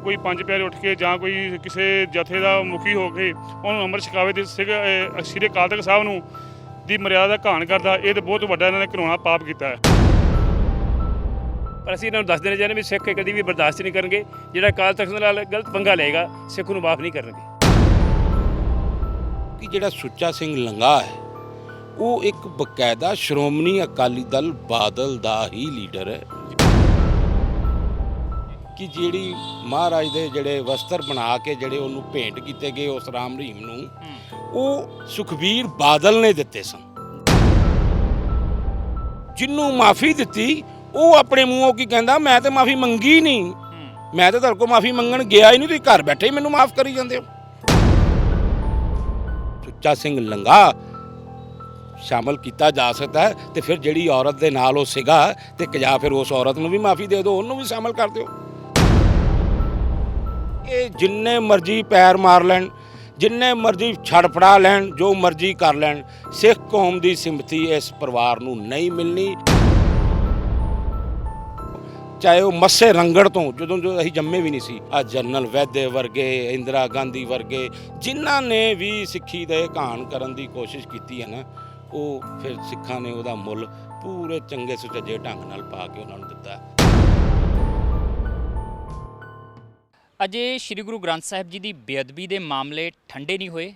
कोई पंज प्यारे उठ के ਜਾਂ ਕੋਈ ਕਿਸੇ ਜਥੇ ਦਾ ਮੁਖੀ ਹੋ ਕੇ ਉਹਨੂੰ ਅੰਮ੍ਰਿਤ ਛਕਾਵੇ ਤੇ ਸ੍ਰੀ ਅਕਾਲ ਤਖਤ ਸਾਹਿਬ ਨੂੰ ਦੀ ਮਰਿਆਦਾ ਦਾ ਘਾਣ ਕਰਦਾ, ਇਹ ਤਾਂ ਬਹੁਤ ਵੱਡਾ ਇਹਨਾਂ ਨੇ ਘਿਨਾਉਣਾ ਪਾਪ ਕੀਤਾ ਹੈ। ਪਰ ਅਸੀਂ ਇਹਨਾਂ ਨੂੰ ਦੱਸ ਦੇਣਾ ਚਾਹੁੰਦੇ ਵੀ ਸਿੱਖ ਕਦੀ ਵੀ ਬਰਦਾਸ਼ਤ ਨਹੀਂ ਕਰਨਗੇ। ਜਿਹੜਾ ਅਕਾਲ ਤਖਤ ਨਾਲ ਗਲਤ ਪੰਗਾ ਲਏਗਾ ਸਿੱਖ ਨੂੰ ਮਾਫ ਨਹੀਂ ਕਰਨਗੇ। ਕਿ ਜਿਹੜਾ ਸੁੱਚਾ ਸਿੰਘ ਲੰਗਾ ਹੈ ਉਹ ਇੱਕ ਬਕਾਇਦਾ ਸ਼੍ਰੋਮਣੀ ਅਕਾਲੀ ਦਲ ਬਾਦਲ ਦਾ ਹੀ ਲੀਡਰ ਹੈ ਕਿ ਜਿਹੜੀ ਮਹਾਰਾਜ ਦੇ ਜਿਹੜੇ ਵਸਤਰ ਬਣਾ ਕੇ ਜਿਹੜੇ ਉਹਨੂੰ ਭੇਂਟ ਕੀਤੇ ਗਏ ਉਸ ਰਾਮ ਰਹੀਮ ਨੂੰ ਉਹ ਸੁਖਬੀਰ ਬਾਦਲ ਨੇ ਦਿੱਤੇ ਸਨ। ਜਿਹਨੂੰ ਮਾਫੀ ਦਿੱਤੀ ਉਹ ਆਪਣੇ ਮੂੰਹੋਂ ਕੀ ਕਹਿੰਦਾ, ਮੈਂ ਤੇ ਮਾਫੀ ਮੰਗੀ ਨਹੀਂ, ਮੈਂ ਤੇ ਤੁਹਾਡੇ ਕੋਲ ਮਾਫੀ ਮੰਗਣ ਗਿਆ ਹੀ ਨਹੀਂ, ਤੁਸੀਂ ਘਰ ਬੈਠੇ ਹੀ ਮੈਨੂੰ ਮਾਫ ਕਰੀ ਜਾਂਦੇ ਹੋ। ਸੁੱਚਾ ਸਿੰਘ ਲੰਗਾ ਸ਼ਾਮਲ ਕੀਤਾ ਜਾ ਸਕਦਾ ਹੈ ਤੇ ਫਿਰ ਜਿਹੜੀ ਔਰਤ ਦੇ ਨਾਲ ਉਹ ਸੀਗਾ ਤੇ ਜਾਂ ਫਿਰ ਉਸ ਔਰਤ ਨੂੰ ਵੀ ਮਾਫੀ ਦੇ ਦਿਓ, ਉਹਨੂੰ ਵੀ ਸ਼ਾਮਲ ਕਰ ਦਿਓ। ਇਹ ਜਿੰਨੇ ਮਰਜ਼ੀ ਪੈਰ ਮਾਰ ਲੈਣ, ਜਿੰਨੇ ਮਰਜ਼ੀ ਛੜਫੜਾ ਲੈਣ, ਜੋ ਮਰਜ਼ੀ ਕਰ ਲੈਣ, ਸਿੱਖ ਕੌਮ ਦੀ ਸਿੰਪਥੀ ਇਸ ਪਰਿਵਾਰ ਨੂੰ ਨਹੀਂ ਮਿਲਣੀ। ਚਾਹੇ ਉਹ ਮੱਸੇ ਰੰਗੜ ਤੋਂ ਜਦੋਂ ਅਸੀਂ ਜੰਮੇ ਵੀ ਨਹੀਂ ਸੀ, ਆ ਜਨਰਲ ਵੈਦੇ ਵਰਗੇ, ਇੰਦਰਾ ਗਾਂਧੀ ਵਰਗੇ ਜਿਨ੍ਹਾਂ ਨੇ ਵੀ ਸਿੱਖੀ ਦੇ ਘਾਣ ਕਰਨ ਦੀ ਕੋਸ਼ਿਸ਼ ਕੀਤੀ ਹੈ ਨਾ, ਉਹ ਫਿਰ ਸਿੱਖਾਂ ਨੇ ਉਹਦਾ ਮੁੱਲ ਪੂਰੇ ਚੰਗੇ ਸੁਚੱਜੇ ਢੰਗ ਨਾਲ ਪਾ ਕੇ ਉਹਨਾਂ ਨੂੰ ਦਿੱਤਾ। ਅਜੇ ਸ਼੍ਰੀ ਗੁਰੂ ਗ੍ਰੰਥ ਸਾਹਿਬ ਜੀ ਦੀ ਬੇਅਦਬੀ ਦੇ ਮਾਮਲੇ ਠੰਡੇ ਨਹੀਂ ਹੋਏ,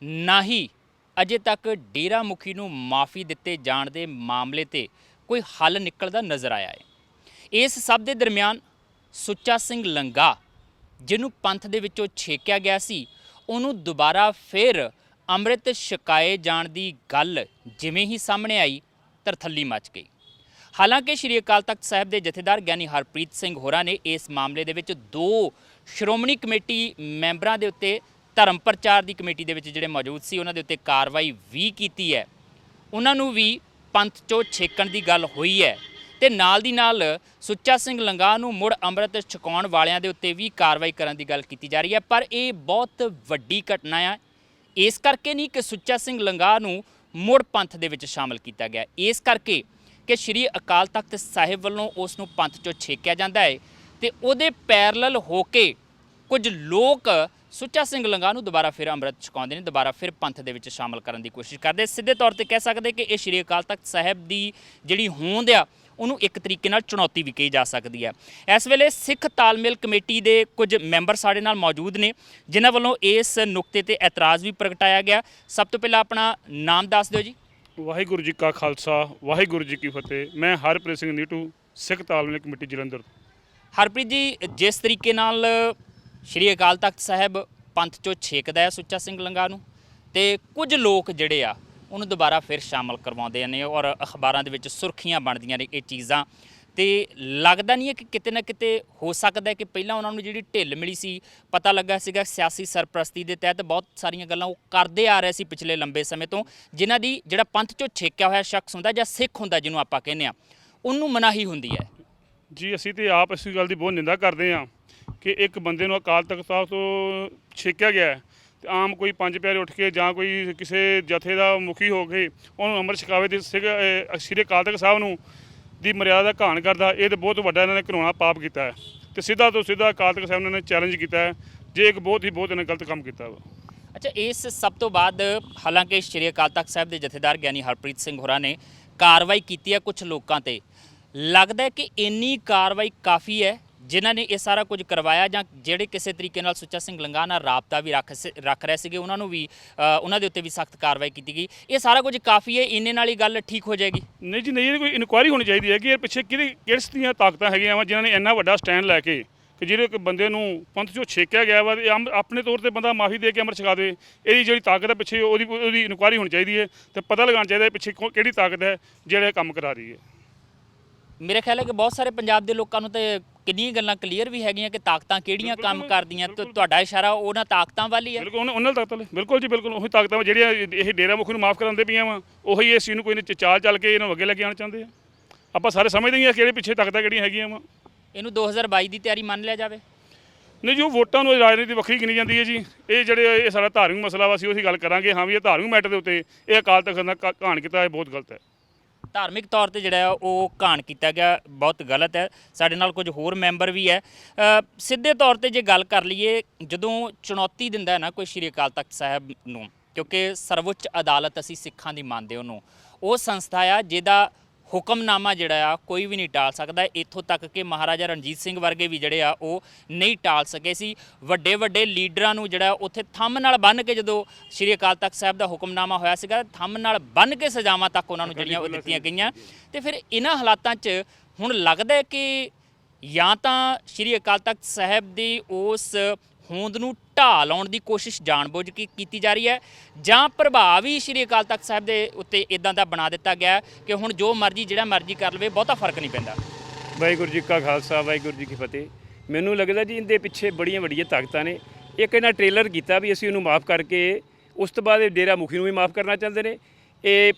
ਨਾ ਹੀ ਅਜੇ ਤੱਕ ਡੇਰਾ ਮੁਖੀ ਨੂੰ ਮਾਫੀ ਦਿੱਤੇ ਜਾਣ ਦੇ ਮਾਮਲੇ ਤੇ ਕੋਈ ਹੱਲ ਨਿਕਲਦਾ ਨਜ਼ਰ ਆਇਆ ਹੈ। ਇਸ ਸਭ ਦੇ ਦਰਮਿਆਨ ਸੁੱਚਾ ਸਿੰਘ ਲੰਗਾ ਜਿਹਨੂੰ ਪੰਥ ਦੇ ਵਿੱਚੋਂ ਛੇਕਿਆ ਗਿਆ ਸੀ, ਉਹਨੂੰ ਦੁਬਾਰਾ ਫਿਰ ਅੰਮ੍ਰਿਤ ਛਕਾਏ ਜਾਣ ਦੀ ਗੱਲ ਜਿਵੇਂ ਹੀ ਸਾਹਮਣੇ ਆਈ ਤਰਥੱਲੀ ਮਚ ਗਈ। ਹਾਲਾਂਕਿ ਸ਼੍ਰੀ ਅਕਾਲ ਤਖਤ ਸਾਹਿਬ ਦੇ ਜਥੇਦਾਰ ਗਿਆਨੀ ਹਰਪ੍ਰੀਤ ਸਿੰਘ ਹੋਰਾਂ ਨੇ ਇਸ ਮਾਮਲੇ ਦੇ ਵਿੱਚ 2 ਸ਼੍ਰੋਮਣੀ ਕਮੇਟੀ ਮੈਂਬਰਾਂ ਦੇ ਉੱਤੇ ਧਰਮ ਪ੍ਰਚਾਰ ਦੀ ਕਮੇਟੀ ਦੇ ਵਿੱਚ ਜਿਹੜੇ ਮੌਜੂਦ ਸੀ ਉਹਨਾਂ ਦੇ ਉੱਤੇ ਕਾਰਵਾਈ ਵੀ ਕੀਤੀ ਹੈ। ਉਹਨਾਂ ਨੂੰ ਵੀ ਪੰਥ 'ਚੋਂ ਛੇਕਣ ਦੀ ਗੱਲ ਹੋਈ ਹੈ ਤੇ ਨਾਲ ਦੀ ਨਾਲ ਸੁੱਚਾ ਸਿੰਘ ਲੰਗਾ ਨੂੰ ਮੁੜ ਅੰਮ੍ਰਿਤ ਛਕਾਉਣ ਵਾਲਿਆਂ ਦੇ ਉੱਤੇ ਵੀ ਕਾਰਵਾਈ ਕਰਨ ਦੀ ਗੱਲ ਕੀਤੀ ਜਾ ਰਹੀ ਹੈ। ਪਰ ਇਹ ਬਹੁਤ ਵੱਡੀ ਘਟਨਾ ਹੈ, ਇਸ ਕਰਕੇ ਨਹੀਂ ਕਿ ਸੁੱਚਾ ਸਿੰਘ ਲੰਗਾ ਨੂੰ ਮੁੜ ਪੰਥ ਦੇ ਵਿੱਚ ਸ਼ਾਮਲ ਕੀਤਾ ਗਿਆ, ਇਸ ਕਰਕੇ ਕਿ ਸ਼੍ਰੀ ਅਕਾਲ ਤਖਤ ਸਾਹਿਬ ਵੱਲੋਂ ਉਸ ਨੂੰ ਪੰਥ 'ਚੋਂ ਛੇਕਿਆ ਜਾਂਦਾ ਹੈ ਤੇ ਉਹਦੇ ਪੈਰਲਲ ਹੋ ਕੇ ਕੁਝ ਲੋਕ ਸੁੱਚਾ ਸਿੰਘ ਲੰਗਾ ਨੂੰ ਦੁਬਾਰਾ ਫਿਰ ਅੰਮ੍ਰਿਤ ਛਕਾਉਂਦੇ ਨੇ, ਦੁਬਾਰਾ ਫਿਰ ਪੰਥ ਦੇ ਵਿੱਚ ਸ਼ਾਮਲ ਕਰਨ ਦੀ ਕੋਸ਼ਿਸ਼ ਕਰਦੇ। ਸਿੱਧੇ ਤੌਰ ਤੇ ਕਹਿ ਸਕਦੇ ਕਿ ਇਹ ਸ਼੍ਰੀ ਅਕਾਲ ਤਖਤ ਸਾਹਿਬ ਦੀ ਜਿਹੜੀ ਹੋਂਦ ਆ ਉਹਨੂੰ ਇੱਕ ਤਰੀਕੇ ਨਾਲ ਚੁਣੌਤੀ ਵੀ ਕਹੀ ਜਾ ਸਕਦੀ ਹੈ। ਇਸ ਵੇਲੇ ਸਿੱਖ ਤਾਲਮੇਲ ਕਮੇਟੀ ਦੇ ਕੁਝ ਮੈਂਬਰ ਸਾਡੇ ਨਾਲ ਮੌਜੂਦ ਨੇ ਜਿਨ੍ਹਾਂ ਵੱਲੋਂ ਇਸ ਨੁਕਤੇ ਤੇ ਇਤਰਾਜ਼ ਵੀ ਪ੍ਰਗਟਾਇਆ ਗਿਆ। ਸਭ ਤੋਂ ਪਹਿਲਾਂ ਆਪਣਾ ਨਾਮ ਦੱਸ ਦਿਓ ਜੀ। ਵਾਹਿਗੁਰੂ ਜੀ ਕਾ ਖਾਲਸਾ, ਵਾਹਿਗੁਰੂ ਜੀ ਕੀ ਫਤਿਹ। ਮੈਂ ਹਰਪ੍ਰੀਤ ਸਿੰਘ ਨੀਟੂ, ਸਿੱਖ ਤਾਲਮੇਲ ਕਮੇਟੀ ਜਲੰਧਰ। ਹਰਪ੍ਰੀਤ ਜੀ, ਜਿਸ ਤਰੀਕੇ ਨਾਲ ਸ਼੍ਰੀ ਅਕਾਲ ਤਖਤ ਸਾਹਿਬ ਪੰਥ 'ਚੋਂ ਛੇਕਦਾ ਹੈ ਸੁੱਚਾ ਸਿੰਘ ਲੰਗਾ ਨੂੰ ਤੇ ਕੁਝ ਲੋਕ ਜਿਹੜੇ ਆ ਉਹਨੂੰ ਦੁਬਾਰਾ ਫਿਰ ਸ਼ਾਮਲ ਕਰਵਾਉਂਦੇ ਨੇ ਔਰ ਅਖਬਾਰਾਂ ਦੇ ਵਿੱਚ ਸੁਰਖੀਆਂ ਬਣਦੀਆਂ ਨੇ ਇਹ ਚੀਜ਼ਾਂ, ਤੇ ਲੱਗਦਾ ਨਹੀਂ ਹੈ ਕਿ ਕਿਤੇ ਨਾ ਕਿਤੇ ਹੋ ਸਕਦਾ ਹੈ ਕਿ ਪਹਿਲਾਂ ਉਹਨਾਂ ਨੂੰ ਜਿਹੜੀ ਢਿੱਲ ਮਿਲੀ ਸੀ, ਪਤਾ ਲੱਗਾ ਸੀਗਾ ਸਿਆਸੀ ਸਰਪ੍ਰਸਤੀ ਦੇ ਤਹਿਤ ਬਹੁਤ ਸਾਰੀਆਂ ਗੱਲਾਂ ਉਹ ਕਰਦੇ ਆ ਰਹੇ ਸੀ ਪਿਛਲੇ ਲੰਬੇ ਸਮੇਂ ਤੋਂ, ਜਿਨ੍ਹਾਂ ਦੀ ਜਿਹੜਾ ਪੰਥ 'ਚੋਂ ਛੇਕਿਆ ਹੋਇਆ ਸ਼ਖਸ ਹੁੰਦਾ ਜਾਂ ਸਿੱਖ ਹੁੰਦਾ ਜਿਹਨੂੰ ਆਪਾਂ ਕਹਿੰਦੇ ਆ, ਉਹਨੂੰ ਮਨਾਹੀ ਹੁੰਦੀ ਹੈ। ਜੀ ਅਸੀਂ ਤੇ ਆਪ ਇਸ ਗੱਲ ਦੀ ਬਹੁਤ ਨਿੰਦਾ ਕਰਦੇ ਹਾਂ ਕਿ ਇੱਕ ਬੰਦੇ ਨੂੰ ਅਕਾਲ ਤਖਤ ਸਾਹਿਬ ਤੋਂ ਛੇਕਿਆ ਗਿਆ ਹੈ ਤੇ ਆਮ ਕੋਈ ਪੰਜ ਪਿਆਰੇ ਉੱਠ ਕੇ ਜਾਂ ਕੋਈ ਕਿਸੇ ਜਥੇ ਦਾ ਮੁਖੀ ਹੋ ਕੇ ਉਹਨੂੰ ਅੰਮ੍ਰਿਤ ਛਕਾਵੇ ਤੇ ਸ੍ਰੀ ਅਕਾਲ ਤਖਤ ਸਾਹਿਬ ਨੂੰ ਦੀ ਮਰਿਆਦਾ ਦਾ ਘਾਣ ਕਰਦਾ, ਇਹ ਤਾਂ ਬਹੁਤ ਵੱਡਾ ਇਹਨਾਂ ਨੇ ਘਿਨਾਉਣਾ ਪਾਪ ਕੀਤਾ ਹੈ ਤੇ ਸਿੱਧਾ ਤੋਂ ਸਿੱਧਾ ਅਕਾਲ ਤਖਤ ਸਾਹਿਬ ਨੇ ਚੈਲੰਜ ਕੀਤਾ ਹੈ ਜੇ ਇੱਕ ਬਹੁਤ ਇਹਨਾਂ ਗਲਤ ਕੰਮ ਕੀਤਾ ਵਾ। ਅੱਛਾ, ਇਸ ਸਭ ਤੋਂ ਬਾਅਦ ਹਾਲਾਂਕਿ ਸ਼੍ਰੀ ਅਕਾਲ ਤਖਤ ਸਾਹਿਬ ਦੇ ਜਥੇਦਾਰ ਗਿਆਨੀ ਹਰਪ੍ਰੀਤ ਸਿੰਘ ਹੋਰਾਂ ਨੇ ਕਾਰਵਾਈ ਕੀਤੀ ਹੈ ਕੁਝ ਲੋਕਾਂ ਤੇ, ਲੱਗਦਾ ਹੈ ਕਿ ਇੰਨੀ ਕਾਰਵਾਈ ਕਾਫੀ ਹੈ ਜਿਨ੍ਹਾਂ ਨੇ ਇਹ ਸਾਰਾ ਕੁਝ ਕਰਵਾਇਆ ਜਾਂ ਜਿਹੜੇ ਕਿਸੇ ਤਰੀਕੇ ਨਾਲ ਸੁੱਚਾ ਸਿੰਘ ਲੰਗਾ ਨਾਲ ਰਾਬਤਾ ਵੀ ਰੱਖ ਰਹੇ ਸੀਗੇ ਉਹਨਾਂ ਨੂੰ ਵੀ ਉਹਨਾਂ ਦੇ ਉੱਤੇ ਵੀ ਸਖਤ ਕਾਰਵਾਈ ਕੀਤੀ ਗਈ, ਇਹ ਸਾਰਾ ਕੁਝ ਕਾਫੀ ਹੈ, ਇੰਨੇ ਨਾਲ ਹੀ ਗੱਲ ਠੀਕ ਹੋ ਜਾਏਗੀ? ਨਹੀਂ ਜੀ ਨਹੀਂ, ਕੋਈ ਇਨਕੁਆਇਰੀ ਹੋਣੀ ਚਾਹੀਦੀ ਹੈ ਕਿ ਇਹ ਪਿੱਛੇ ਕਿਹੜੀਆਂ ਦੀਆਂ ਤਾਕਤਾਂ ਹੈਗੀਆਂ ਵਾ ਜਿਨ੍ਹਾਂ ਨੇ ਇੰਨਾ ਵੱਡਾ ਸਟੈਂਡ ਲੈ ਕੇ ਕਿ ਜਿਹੜੇ ਇੱਕ ਬੰਦੇ ਨੂੰ ਪੰਥ 'ਚੋਂ ਛੇਕਿਆ ਗਿਆ ਵਾ ਆਪਣੇ ਤੌਰ ਤੇ ਬੰਦਾ ਮਾਫੀ ਦੇ ਕੇ ਅੰਮ੍ਰਿਤ ਛਕਾ ਦੇ, ਇਹਦੀ ਜਿਹੜੀ ਤਾਕਤ ਹੈ ਪਿੱਛੇ ਉਹਦੀ ਇਨਕੁਆਇਰੀ ਹੋਣੀ ਚਾਹੀਦੀ ਹੈ ਤੇ ਪਤਾ ਲਗਾਉਣਾ ਚਾਹੀਦਾ ਪਿੱਛੇ ਕਿਹੜੀ ਤਾਕਤ ਹੈ ਜਿਹੜਾ ਕੰਮ ਕਰਾ ਰਹੀ ਹੈ। ਮੇਰੇ ਖਿਆਲ ਹੈ ਕਿ ਬਹੁਤ ਸਾਰੇ ਪੰਜਾਬ ਦੇ ਲੋਕਾਂ ਨੂੰ ਤੇ ਕਿੰਨੀਆਂ ਗੱਲਾਂ ਕਲੀਅਰ ਵੀ ਹੈਗੀਆਂ ਕਿ ਤਾਕਤਾਂ ਕਿਹੜੀਆਂ ਕੰਮ ਕਰਦੀਆਂ, ਤੇ ਤੁਹਾਡਾ ਇਸ਼ਾਰਾ ਉਹਨਾਂ ਤਾਕਤਾਂ ਵੱਲ ਹੀ ਹੈ। ਬਿਲਕੁਲ ਉਹਨਾਂ ਤਾਕਤਾਂ, ਬਿਲਕੁਲ ਜੀ ਬਿਲਕੁਲ ਉਹੀ ਤਾਕਤਾਂ ਜਿਹੜੀਆਂ ਇਹ ਡੇਰਾ ਮੁਖੀ ਨੂੰ ਮਾਫ ਕਰਾਉਂਦੇ ਪਈਆਂ ਵਾ, ਉਹੀ ਇਸ ਚੀਜ਼ ਨੂੰ ਕੋਈ ਚਾਲ ਚੱਲ ਕੇ ਇਹਨਾਂ ਨੂੰ ਅੱਗੇ ਲੈ ਕੇ ਆਉਣਾ ਚਾਹੁੰਦੇ ਆ। ਆਪਾਂ ਸਾਰੇ ਸਮਝਦੇ ਹੀ ਆ ਕਿਹੜੇ ਪਿੱਛੇ ਤਾਕਤਾਂ ਕਿਹੜੀਆਂ ਹੈਗੀਆਂ ਵਾ। ਇਹਨੂੰ 2022 ਦੀ ਤਿਆਰੀ ਮੰਨ ਲਿਆ ਜਾਵੇ? ਨਹੀਂ, ਜੋ ਵੋਟਾਂ ਨੂੰ ਰਾਜਨੀਤੀ ਵੱਖਰੀ ਗਿਣੀ ਜਾਂਦੀ ਹੈ ਜੀ, ਇਹ ਸਾਡਾ ਧਾਰਮਿਕ ਮਸਲਾ ਵਾ, ਅਸੀਂ ਉਹੀ ਗੱਲ ਕਰਾਂਗੇ। ਹਾਂ ਵੀ ਇਹ ਧਾਰਮਿਕ ਮੈਟਰ ਦੇ ਉੱਤੇ ਇਹ ਅਕਾਲ ਤਖਤ ਦਾ ਘਾਣ ਕੀਤਾ ਇਹ ਬਹੁਤ ਗਲਤ ਹੈ। ਧਾਰਮਿਕ ਤੌਰ ਤੇ ਜਿਹੜਾ ਉਹ ਘਾਣ ਕੀਤਾ ਗਿਆ, ਬਹੁਤ ਗਲਤ ਹੈ। ਸਾਡੇ ਨਾਲ ਕੁਝ ਹੋਰ ਮੈਂਬਰ ਵੀ ਹੈ। ਸਿੱਧੇ ਤੌਰ ਤੇ ਜੇ ਗੱਲ ਕਰ ਲਈਏ, ਜਦੋਂ ਚੁਣੌਤੀ ਦਿੰਦਾ ਹੈ ਨਾ ਕੋਈ ਸ਼੍ਰੀ ਅਕਾਲ ਤਖਤ ਸਾਹਿਬ ਨੂੰ, ਕਿਉਂਕਿ ਸਰਵਉੱਚ ਅਦਾਲਤ ਅਸੀਂ ਸਿੱਖਾਂ ਦੀ ਮੰਨਦੇ ਉਹਨੂੰ, ਉਹ ਸੰਸਥਾ ਆ ਜਿਹਦਾ ਹੁਕਮਨਾਮਾ ਜਿਹੜਾ ਆ ਕੋਈ ਵੀ ਨਹੀਂ ਟਾਲ ਸਕਦਾ। ਇੱਥੋਂ ਤੱਕ ਕਿ ਮਹਾਰਾਜਾ ਰਣਜੀਤ ਸਿੰਘ ਵਰਗੇ ਵੀ ਜਿਹੜੇ ਆ ਉਹ ਨਹੀਂ ਟਾਲ ਸਕੇ ਸੀ। ਵੱਡੇ ਵੱਡੇ ਲੀਡਰਾਂ ਨੂੰ ਜਿਹੜਾ ਉੱਥੇ ਥੰਮ ਨਾਲ ਬੰਨ੍ਹ ਕੇ, ਜਦੋਂ ਸ਼੍ਰੀ ਅਕਾਲ ਤਖਤ ਸਾਹਿਬ ਦਾ ਹੁਕਮਨਾਮਾ ਹੋਇਆ ਸੀਗਾ, ਥੰਮ ਨਾਲ ਬੰਨ੍ਹ ਕੇ ਸਜ਼ਾਵਾਂ ਤੱਕ ਉਹਨਾਂ ਨੂੰ ਜਿਹੜੀਆਂ ਉਹ ਦਿੱਤੀਆਂ ਗਈਆਂ। ਤੇ ਫਿਰ ਇਹਨਾਂ ਹਾਲਾਤਾਂ 'ਚ ਹੁਣ ਲੱਗਦਾ ਹੈ ਕਿ ਜਾਂ ਤਾਂ ਸ਼੍ਰੀ ਅਕਾਲ ਤਖਤ ਸਾਹਿਬ ਦੀ ਉਸ ਹੋਂਦ ਨੂੰ ਢਾਹ ਲਾਉਣ ਦੀ ਕੋਸ਼ਿਸ਼ ਜਾਣਬੁੱਝ ਕੇ ਕੀਤੀ ਜਾ ਰਹੀ ਹੈ, ਜਾਂ ਪ੍ਰਭਾਵ ਹੀ ਸ਼੍ਰੀ ਅਕਾਲ ਤਖਤ ਸਾਹਿਬ ਦੇ ਉੱਤੇ ਇਦਾਂ ਦਾ ਬਣਾ ਦਿੱਤਾ ਗਿਆ ਕਿ ਹੁਣ ਜੋ ਮਰਜ਼ੀ ਜਿਹੜਾ ਮਰਜ਼ੀ ਕਰ ਲਵੇ, ਬਹੁਤਾ ਫਰਕ ਨਹੀਂ ਪੈਂਦਾ। ਵਾਹਿਗੁਰੂ ਜੀ ਕਾ ਖਾਲਸਾ, ਵਾਹਿਗੁਰੂ ਜੀ ਕੀ ਫਤਿਹ। ਮੈਨੂੰ ਲੱਗਦਾ ਜੀ ਇਹਦੇ ਪਿੱਛੇ ਬੜੀਆਂ ਵੱਡੀਆਂ ਤਾਕਤਾਂ ਨੇ। ਇੱਕ ਇਹਨਾਂ ਟ੍ਰੇਲਰ ਕੀਤਾ ਵੀ ਅਸੀਂ ਉਹਨੂੰ ਮਾਫ ਕਰਕੇ, ਉਸ ਤੋਂ ਬਾਅਦ ਇਹ ਡੇਰਾ ਮੁਖੀ ਨੂੰ ਵੀ ਮਾਫ ਕਰਨਾ ਚਾਹੁੰਦੇ ਨੇ। ਇਹ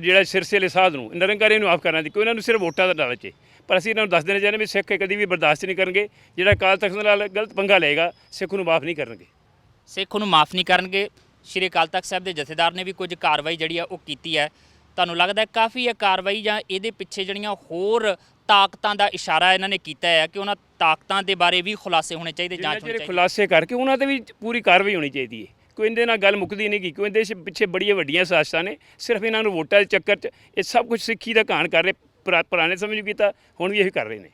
ਜਿਹੜਾ ਸਿਰਸੇ ਵਾਲੇ ਸਾਧ ਨੂੰ, ਨਿਰੰਕਾਰੀ ਨੂੰ ਮਾਫ ਕਰਨਾ, ਕਿ ਉਹਨਾਂ ਨੂੰ ਸਿਰਫ ਵੋਟਾਂ ਦਾ ਲਾਲਚ ਹੈ। ਪਰ ਅਸੀਂ ਇਹਨਾਂ ਨੂੰ ਦੱਸ ਦੇਣਾ ਚਾਹੁੰਦੇ ਵੀ ਸਿੱਖ ਕਦੀ ਵੀ ਬਰਦਾਸ਼ਤ ਨਹੀਂ ਕਰਨਗੇ। ਜਿਹੜਾ ਅਕਾਲ ਤਖਤ ਨਾਲ ਗਲਤ ਪੰਗਾ ਲਏਗਾ, ਸਿੱਖ ਨੂੰ ਮਾਫ ਨਹੀਂ ਕਰਨਗੇ। ਸਿੱਖ ਨੂੰ ਮਾਫ ਨਹੀਂ ਕਰਨਗੇ। ਸ਼੍ਰੀ ਅਕਾਲ ਤਖਤ ਸਾਹਿਬ ਦੇ ਜਥੇਦਾਰ ਨੇ ਵੀ ਕੁਝ ਕਾਰਵਾਈ ਜਿਹੜੀ ਆ ਉਹ ਕੀਤੀ ਹੈ। ਤੁਹਾਨੂੰ ਲੱਗਦਾ ਕਾਫੀ ਹੈ ਕਾਰਵਾਈ, ਜਾਂ ਇਹਦੇ ਪਿੱਛੇ ਜਿਹੜੀਆਂ ਹੋਰ ਤਾਕਤਾਂ ਦਾ ਇਸ਼ਾਰਾ ਇਹਨਾਂ ਨੇ ਕੀਤਾ ਹੈ ਕਿ ਉਹਨਾਂ ਤਾਕਤਾਂ ਦੇ ਬਾਰੇ ਵੀ ਖੁਲਾਸੇ ਹੋਣੇ ਚਾਹੀਦੇ, ਜਾਂਚ ਹੋਣੀ ਚਾਹੀਦੀ? ਖੁਲਾਸੇ ਕਰਕੇ ਉਹਨਾਂ ਤੇ ਵੀ ਪੂਰੀ ਕਾਰਵਾਈ ਹੋਣੀ ਚਾਹੀਦੀ ਹੈ। ਕੋਈ ਇਹਦੇ ਨਾਲ ਗੱਲ ਮੁੱਕਦੀ ਨਹੀਂ ਕਿ ਕੋਈ ਇਹਦੇ ਪਿੱਛੇ ਬੜੀਆਂ ਵੱਡੀਆਂ ਸਾਜ਼ਿਸ਼ਾਂ ਨੇ। ਸਿਰਫ ਇਹਨਾਂ ਨੂੰ ਵੋਟਾਂ ਦੇ ਚੱਕਰ 'ਚ ਇਹ ਸਭ ਕੁਝ ਸਿੱਖੀ ਦਾ ਘਾਣ ਕਰ ਰਹੇ। ਪੁਰਾਣੇ ਸਮੇਂ 'ਚ ਕੀਤਾ, ਹੁਣ ਵੀ ਇਹੀ ਕਰ ਰਹੇ ਨੇ।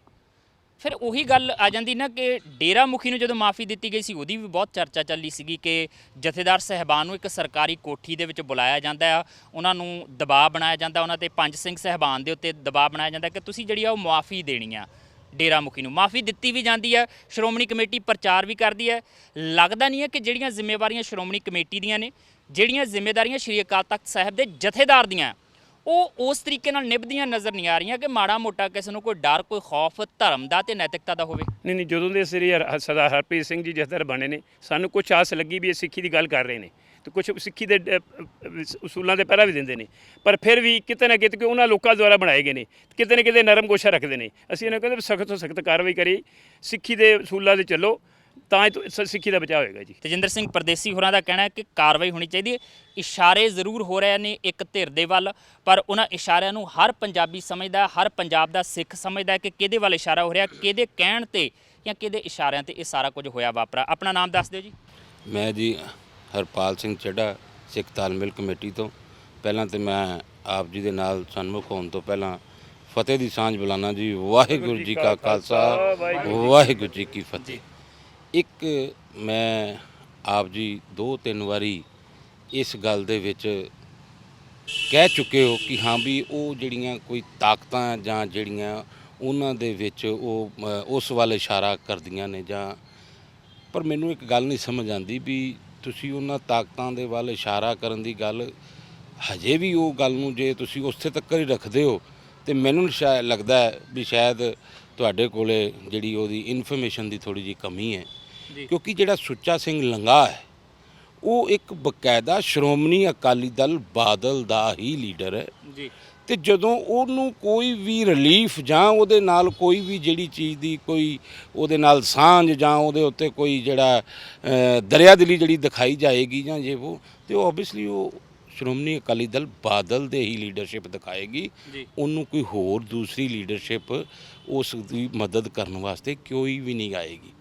ਫਿਰ ਉਹੀ ਗੱਲ ਆ ਜਾਂਦੀ ਨਾ ਕਿ ਡੇਰਾ ਮੁਖੀ ਨੂੰ ਜਦੋਂ ਮਾਫੀ ਦਿੱਤੀ ਗਈ ਸੀ, ਉਹਦੀ ਵੀ ਬਹੁਤ ਚਰਚਾ ਚੱਲੀ ਸੀਗੀ ਕਿ ਜਥੇਦਾਰ ਸਾਹਿਬਾਨ ਨੂੰ ਇੱਕ ਸਰਕਾਰੀ ਕੋਠੀ ਦੇ ਵਿੱਚ ਬੁਲਾਇਆ ਜਾਂਦਾ ਆ, ਉਹਨਾਂ ਨੂੰ ਦਬਾਅ ਬਣਾਇਆ ਜਾਂਦਾ, ਉਹਨਾਂ ਤੇ ਪੰਜ ਸਿੰਘ ਸਾਹਿਬਾਨ ਦੇ ਉੱਤੇ ਦਬਾਅ ਬਣਾਇਆ ਜਾਂਦਾ ਕਿ ਤੁਸੀਂ ਜਿਹੜੀ ਆ ਉਹ ਮਾਫੀ ਦੇਣੀ ਆ। ਡੇਰਾ ਮੁਖੀ ਨੂੰ ਮਾਫੀ ਦਿੱਤੀ ਵੀ ਜਾਂਦੀ ਹੈ, ਸ਼੍ਰੋਮਣੀ ਕਮੇਟੀ ਪ੍ਰਚਾਰ ਵੀ ਕਰਦੀ ਹੈ। ਲੱਗਦਾ ਨਹੀਂ ਹੈ ਕਿ ਜਿਹੜੀਆਂ ਜ਼ਿੰਮੇਵਾਰੀਆਂ ਸ਼੍ਰੋਮਣੀ ਕਮੇਟੀ ਦੀਆਂ ਨੇ, ਜਿਹੜੀਆਂ ਜ਼ਿੰਮੇਵਾਰੀਆਂ ਸ਼੍ਰੀ ਅਕਾਲ ਤਖਤ ਸਾਹਿਬ ਦੇ ਜਥੇਦਾਰ ਦੀਆਂ, ਉਹ ਉਸ ਤਰੀਕੇ ਨਾਲ ਨਿਭਦੀਆਂ ਨਜ਼ਰ ਨਹੀਂ ਆ ਰਹੀਆਂ ਕਿ ਮਾੜਾ ਮੋਟਾ ਕਿਸੇ ਨੂੰ ਕੋਈ ਡਰ, ਕੋਈ ਖੌਫ ਧਰਮ ਦਾ ਤੇ ਨੈਤਿਕਤਾ ਦਾ ਹੋਵੇ। ਨਹੀਂ, ਜਦੋਂ ਦੇ ਸ੍ਰੀ ਸਰਦਾਰ ਹਰਪ੍ਰੀਤ ਸਿੰਘ ਜੀ ਜਥੇਦਾਰ ਬਣੇ ਨੇ, ਸਾਨੂੰ ਕੁਝ ਆਸ ਲੱਗੀ ਵੀ ਇਹ ਸਿੱਖੀ ਦੀ ਗੱਲ ਕਰ ਰਹੇ ਨੇ ਤੇ ਕੁਝ ਸਿੱਖੀ ਦੇ ਉਸੂਲਾਂ ਦੇ ਪਹਿਰਾ ਵੀ ਦਿੰਦੇ ਨੇ। ਪਰ ਫਿਰ ਵੀ ਕਿਤੇ ਨਾ ਕਿਤੇ ਉਹਨਾਂ ਲੋਕਾਂ ਦੁਆਰਾ ਬਣਾਏ ਗਏ ਨੇ, ਕਿਤੇ ਨਾ ਕਿਤੇ ਨਰਮ ਗੋਸ਼ਾ ਰੱਖਦੇ ਨੇ। ਅਸੀਂ ਇਹਨਾਂ ਕਹਿੰਦੇ ਸਖਤ ਤੋਂ ਸਖਤ ਕਾਰਵਾਈ ਕਰੀ, ਸਿੱਖੀ ਦੇ ਉਸੂਲਾਂ 'ਤੇ ਚੱਲੋ, ਤਾਂ ਸਿੱਖੀ ਦਾ ਬਚਾਅ ਹੋਏਗਾ ਜੀ। ਤੇਜਿੰਦਰ ਸਿੰਘ ਪਰਦੇਸੀ ਹੋਰਾਂ ਦਾ ਕਹਿਣਾ ਹੈ ਕਿ ਕਾਰਵਾਈ ਹੋਣੀ ਚਾਹੀਦੀ ਹੈ। ਇਸ਼ਾਰੇ ਜ਼ਰੂਰ ਹੋ ਰਹੇ ਨੇ ਇੱਕ ਧਿਰ ਦੇ ਵੱਲ, ਪਰ ਉਹਨਾਂ ਇਸ਼ਾਰਿਆਂ ਨੂੰ ਹਰ ਪੰਜਾਬੀ ਸਮਝਦਾ, ਹਰ ਪੰਜਾਬ ਦਾ ਸਿੱਖ ਸਮਝਦਾ ਕਿ ਕਿਹਦੇ ਵੱਲ ਇਸ਼ਾਰਾ ਹੋ ਰਿਹਾ, ਕਿਹਦੇ ਕਹਿਣ ਤੇ ਜਾਂ ਕਿਹਦੇ ਇਸ਼ਾਰਿਆਂ ਤੇ ਇਹ ਸਾਰਾ ਕੁਝ ਹੋਇਆ ਵਾਪਰਾ। ਆਪਣਾ ਨਾਮ ਦੱਸ ਦਿਓ ਜੀ। ਮੈਂ ਜੀ ਹਰਪਾਲ ਸਿੰਘ ਚੱਡਾ, ਸਿੱਖ ਤਾਲਮੇਲ ਕਮੇਟੀ ਤੋਂ। ਪਹਿਲਾਂ ਤੇ ਮੈਂ ਆਪ ਜੀ ਦੇ ਨਾਲ ਸਨਮੁਖ ਹੋਣ ਤੋਂ ਪਹਿਲਾਂ ਫਤਿਹ ਦੀ ਸਾਂਝ ਬੁਲਾਣਾ ਜੀ। ਵਾਹਿਗੁਰੂ ਜੀ ਕਾ ਖਾਲਸਾ, ਵਾਹਿਗੁਰੂ ਜੀ ਕੀ ਫਤਿਹ। ਇੱਕ ਮੈਂ ਆਪ ਜੀ 2-3 ਵਾਰੀ ਇਸ ਗੱਲ ਦੇ ਵਿੱਚ ਕਹਿ ਚੁੱਕੇ ਹੋ ਕਿ ਹਾਂ ਵੀ ਉਹ ਜਿਹੜੀਆਂ ਕੋਈ ਤਾਕਤਾਂ ਜਾਂ ਜਿਹੜੀਆਂ ਉਹਨਾਂ ਦੇ ਵਿੱਚ ਉਹ ਉਸ ਵੱਲ ਇਸ਼ਾਰਾ ਕਰਦੀਆਂ ਨੇ, ਜਾਂ ਪਰ ਮੈਨੂੰ ਇੱਕ ਗੱਲ ਨਹੀਂ ਸਮਝ ਆਉਂਦੀ ਵੀ ਤੁਸੀਂ ਉਹਨਾਂ ਤਾਕਤਾਂ ਦੇ ਵੱਲ ਇਸ਼ਾਰਾ ਕਰਨ ਦੀ ਗੱਲ, ਹਜੇ ਵੀ ਉਹ ਗੱਲ ਨੂੰ ਜੇ ਤੁਸੀਂ ਉੱਥੇ ਤੱਕ ਹੀ ਰੱਖਦੇ ਹੋ, ਤੇ ਮੈਨੂੰ ਸ਼ਾਇਦ ਲੱਗਦਾ ਹੈ ਵੀ ਸ਼ਾਇਦ ਤੁਹਾਡੇ ਕੋਲੇ ਜਿਹੜੀ ਉਹਦੀ ਇਨਫੋਰਮੇਸ਼ਨ ਦੀ ਥੋੜੀ ਜਿਹੀ ਕਮੀ ਹੈ। ਕਿਉਂਕਿ ਜਿਹੜਾ ਸੁੱਚਾ ਸਿੰਘ ਲੰਗਾ ਹੈ ਉਹ ਇੱਕ ਬਕਾਇਦਾ ਸ਼੍ਰੋਮਣੀ ਅਕਾਲੀ ਦਲ ਬਾਦਲ ਦਾ ਹੀ ਲੀਡਰ ਹੈ ਜੀ। ਤੇ ਜਦੋਂ ਉਹਨੂੰ ਕੋਈ ਵੀ ਰਿਲੀਫ ਜਾਂ ਉਹਦੇ ਨਾਲ ਕੋਈ ਵੀ ਜਿਹੜੀ ਚੀਜ਼ ਦੀ ਕੋਈ ਉਹਦੇ ਨਾਲ ਸਾਂਝ ਜਾਂ ਉਹਦੇ ਉੱਤੇ ਕੋਈ ਜਿਹੜਾ ਦਰਿਆਦਿਲੀ ਜਿਹੜੀ ਦਿਖਾਈ ਜਾਏਗੀ ਜਾਂ ਜੇ ਉਹ, ਤੇ ਉਹ ਓਬਵੀਅਸਲੀ ਉਹ ਸ਼੍ਰੋਮਣੀ ਅਕਾਲੀ ਦਲ ਬਾਦਲ ਦੇ ਹੀ ਲੀਡਰਸ਼ਿਪ ਦਿਖਾਏਗੀ। ਉਹਨੂੰ ਕੋਈ ਹੋਰ ਦੂਸਰੀ ਲੀਡਰਸ਼ਿਪ ਉਸ ਦੀ ਮਦਦ ਕਰਨ ਵਾਸਤੇ ਕੋਈ ਵੀ ਨਹੀਂ ਆਏਗੀ।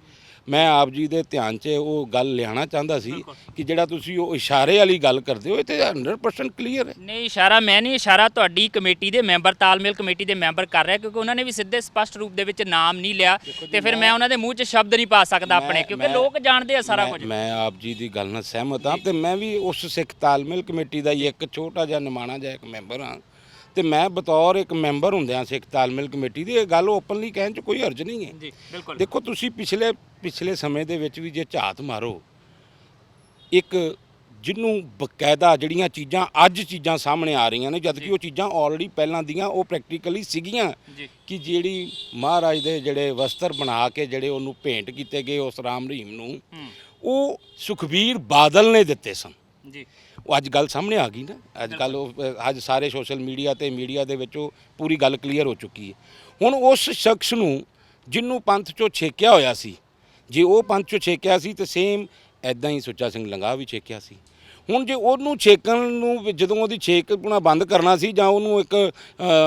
ਮੈਂ ਆਪ ਜੀ ਦੇ ਧਿਆਨ 'ਚ ਉਹ ਗੱਲ ਲਿਆਉਣਾ ਚਾਹੁੰਦਾ ਸੀ ਕਿ ਜਿਹੜਾ ਤੁਸੀਂ ਉਹ ਇਸ਼ਾਰੇ ਵਾਲੀ ਗੱਲ ਕਰਦੇ ਹੋ, ਇਹ ਤੇ 100% ਕਲੀਅਰ ਹੈ। ਨਹੀਂ, ਇਸ਼ਾਰਾ ਮੈਂ ਨਹੀਂ, ਇਸ਼ਾਰਾ ਤੁਹਾਡੀ ਕਮੇਟੀ ਦੇ ਮੈਂਬਰ, ਤਾਲਮੇਲ ਕਮੇਟੀ ਦੇ ਮੈਂਬਰ ਕਰ ਰਿਹਾ, ਕਿਉਂਕਿ ਉਹਨਾਂ ਨੇ ਵੀ ਸਿੱਧੇ ਸਪਸ਼ਟ ਰੂਪ ਦੇ ਵਿੱਚ ਨਾਮ ਨਹੀਂ ਲਿਆ, ਤੇ ਫਿਰ ਮੈਂ ਉਹਨਾਂ ਦੇ ਮੂੰਹ 'ਚ ਸ਼ਬਦ ਨਹੀਂ ਪਾ ਸਕਦਾ ਆਪਣੇ, ਕਿਉਂਕਿ ਲੋਕ ਜਾਣਦੇ ਆ ਸਾਰਾ ਕੁਝ। ਮੈਂ ਆਪ ਜੀ ਦੀ ਗੱਲ ਨਾਲ ਸਹਿਮਤ ਹਾਂ, ਤੇ ਮੈਂ ਵੀ ਉਸ ਸਿੱਖ ਤਾਲਮੇਲ ਕਮੇਟੀ ਦਾ ਹੀ ਇੱਕ ਛੋਟਾ ਜਿਹਾ ਨਿਮਾਣਾ ਜਿਹਾ ਇੱਕ ਮੈਂਬਰ ਹਾਂ, ਤੇ ਮੈਂ ਬਤੌਰ ਇੱਕ ਮੈਂਬਰ ਹੁੰਦਿਆਂ ਸਿੱਖ ਤਾਲਮੇਲ ਕਮੇਟੀ ਦੀ ਇਹ ਗੱਲ ਓਪਨਲੀ ਕਹਿਣ 'ਚ ਕੋਈ ਹਰਜ ਨਹੀਂ ਹੈ ਜੀ। ਬਿਲਕੁਲ। ਦੇਖੋ ਤੁਸੀਂ ਪਿਛਲੇ ਸਮੇਂ ਦੇ ਵਿੱਚ ਵੀ ਜੇ ਝਾਤ ਮਾਰੋ, ਇੱਕ ਜਿਹਨੂੰ ਬਕਾਇਦਾ ਜਿਹੜੀਆਂ ਚੀਜ਼ਾਂ ਅੱਜ ਚੀਜ਼ਾਂ ਸਾਹਮਣੇ ਆ ਰਹੀਆਂ ਨੇ, ਜਦ ਕਿ ਉਹ ਚੀਜ਼ਾਂ ਆਲਰੇਡੀ ਪਹਿਲਾਂ ਦੀਆਂ ਉਹ ਪ੍ਰੈਕਟੀਕਲੀ ਸੀਗੀਆਂ, ਕਿ ਜਿਹੜੀ ਮਹਾਰਾਜ ਦੇ ਜਿਹੜੇ ਵਸਤਰ ਬਣਾ ਕੇ ਜਿਹੜੇ ਉਹਨੂੰ ਭੇਂਟ ਕੀਤੇ ਗਏ ਉਸ ਰਾਮ ਰਹੀਮ ਨੂੰ, ਉਹ ਸੁਖਬੀਰ ਬਾਦਲ ਨੇ ਦਿੱਤੇ ਸਨ ਜੀ। ਉਹ ਅੱਜ ਗੱਲ ਸਾਹਮਣੇ ਆ ਗਈ ਨਾ, ਅੱਜ ਕੱਲ੍ਹ ਉਹ ਅੱਜ ਸਾਰੇ ਸੋਸ਼ਲ ਮੀਡੀਆ ਤੇ ਮੀਡੀਆ ਦੇ ਵਿੱਚ ਉਹ ਪੂਰੀ ਗੱਲ ਕਲੀਅਰ ਹੋ ਚੁੱਕੀ ਹੈ। ਹੁਣ ਉਸ ਸ਼ਖਸ ਨੂੰ ਜਿਹਨੂੰ ਪੰਥ 'ਚੋਂ ਛੇਕਿਆ ਹੋਇਆ ਸੀ, ਜੇ ਉਹ ਪੰਥ 'ਚੋਂ ਛੇਕਿਆ ਸੀ ਤੇ ਸੇਮ ਐਦਾਂ ਹੀ ਸੁੱਚਾ ਸਿੰਘ ਲੰਗਾ ਵੀ ਛੇਕਿਆ ਸੀ। ਹੁਣ ਜੇ ਉਹਨੂੰ ਛੇਕਣ ਨੂੰ ਜਦੋਂ ਉਹਦੀ ਛੇਕਣਾ ਬੰਦ ਕਰਨਾ ਸੀ ਜਾਂ ਉਹਨੂੰ ਇੱਕ